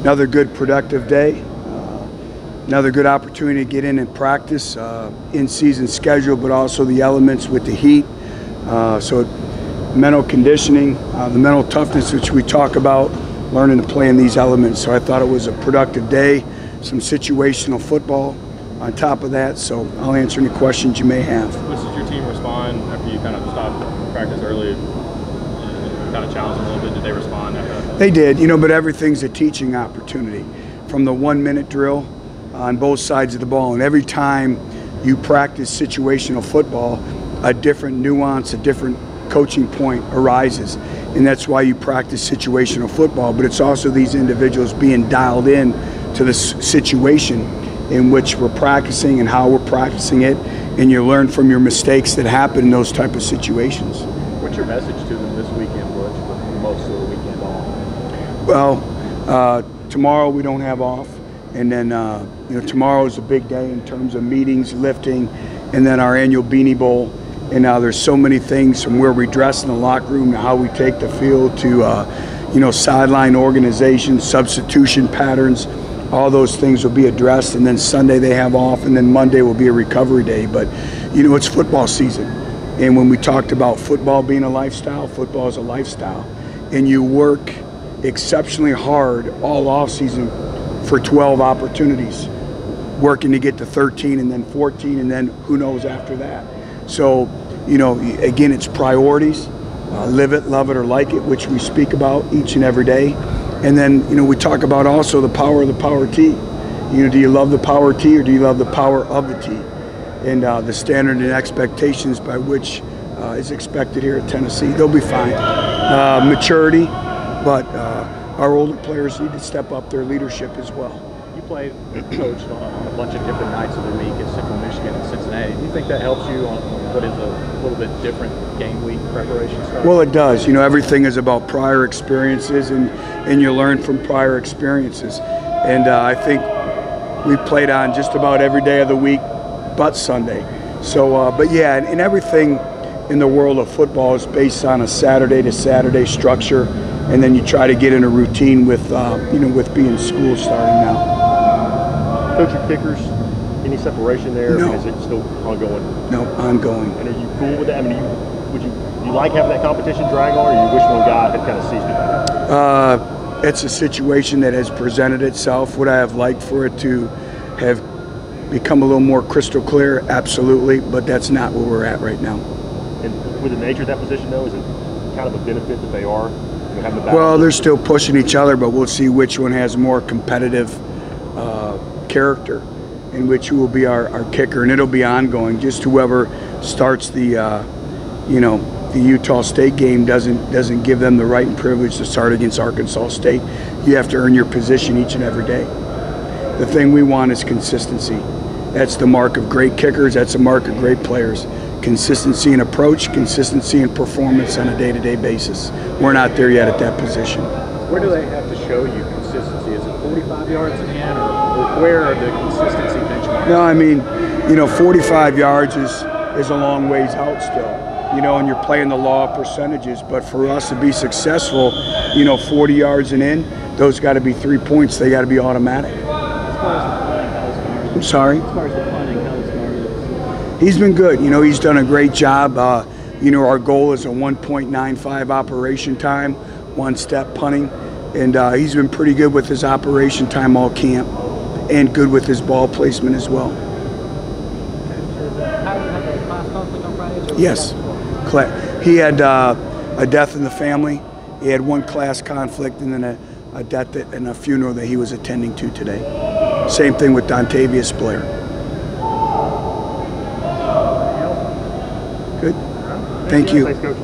another good productive day. Another good opportunity to get in and practice, in-season schedule, but also the elements with the heat. So mental conditioning, the mental toughness which we talk about, learning to play in these elements. So I thought it was a productive day, some situational football on top of that. So I'll answer any questions you may have. Did your team respond after you kind of stopped practice early? Kind of challenged them a little bit. Did they respond after that? They did, but everything's a teaching opportunity. From the 1-minute drill on both sides of the ball, and every time you practice situational football, a different nuance, a different coaching point arises, and that's why you practice situational football. But it's also these individuals being dialed in to the situation in which we're practicing and how we're practicing it, and you learn from your mistakes that happen in those type of situations. What's your message to them this weekend, Butch, with most of the weekend off? Well, tomorrow we don't have off. And then, tomorrow is a big day in terms of meetings, lifting, and then our annual Beanie Bowl. And now there's so many things from where we dress in the locker room to how we take the field to, sideline organization, substitution patterns. All those things will be addressed. And then Sunday they have off, and then Monday will be a recovery day. But, it's football season. And when we talked about football being a lifestyle, football is a lifestyle. And you work exceptionally hard all offseason for 12 opportunities, working to get to 13 and then 14 and then who knows after that. So, again, it's priorities, live it, love it, or like it, which we speak about each and every day. And then, we talk about also the power of the power T. Do you love the power T or do you love the power of the T? And the standard and expectations by which is expected here at Tennessee. They'll be fine. Maturity, but our older players need to step up their leadership as well. You played, coached on a bunch of different nights of the week at Central Michigan and Cincinnati. Do you think that helps you on what is a little bit different game week preparation start? Well, it does. Everything is about prior experiences, and you learn from prior experiences. And I think we played on just about every day of the week but Sunday. So, but yeah, and everything in the world of football is based on a Saturday to Saturday structure. And then you try to get in a routine with, with being school starting now. Coach, your kickers, any separation there? No. I mean, is it still ongoing? No, ongoing. And are you cool with that? I mean, would you like having that competition drag on, or you wish one guy had kind of seized it by now? It's a situation that has presented itself. Would I have liked for it to have become a little more crystal clear? Absolutely, but that's not where we're at right now. And with the nature of that position, though, is it kind of a benefit that they are? Well, they're still pushing each other, but we'll see which one has more competitive character and which will be our kicker, and it'll be ongoing. Just whoever starts the Utah State game doesn't give them the right and privilege to start against Arkansas State. You have to earn your position each and every day. The thing we want is consistency. That's the mark of great kickers. That's the mark of great players. Consistency in approach, consistency in performance on a day-to-day basis. We're not there yet at that position. Where do they have to show you consistency? Is it 45 yards in the end, or where are the consistency benchmarks? No, I mean, 45 yards is a long ways out still, and you're playing the law of percentages. But for us to be successful, 40 yards and in, those got to be 3 points. They got to be automatic. I'm sorry? As far as the punting, how is He's been good. He's done a great job. Our goal is a 1.95 operation time, one-step punting. And he's been pretty good with his operation time all camp and good with his ball placement as well. Yes. He had a death in the family. He had one class conflict and then a death and a funeral that he was attending to today. Same thing with Dontavius Blair. Good. Thank you. Thanks, Coach.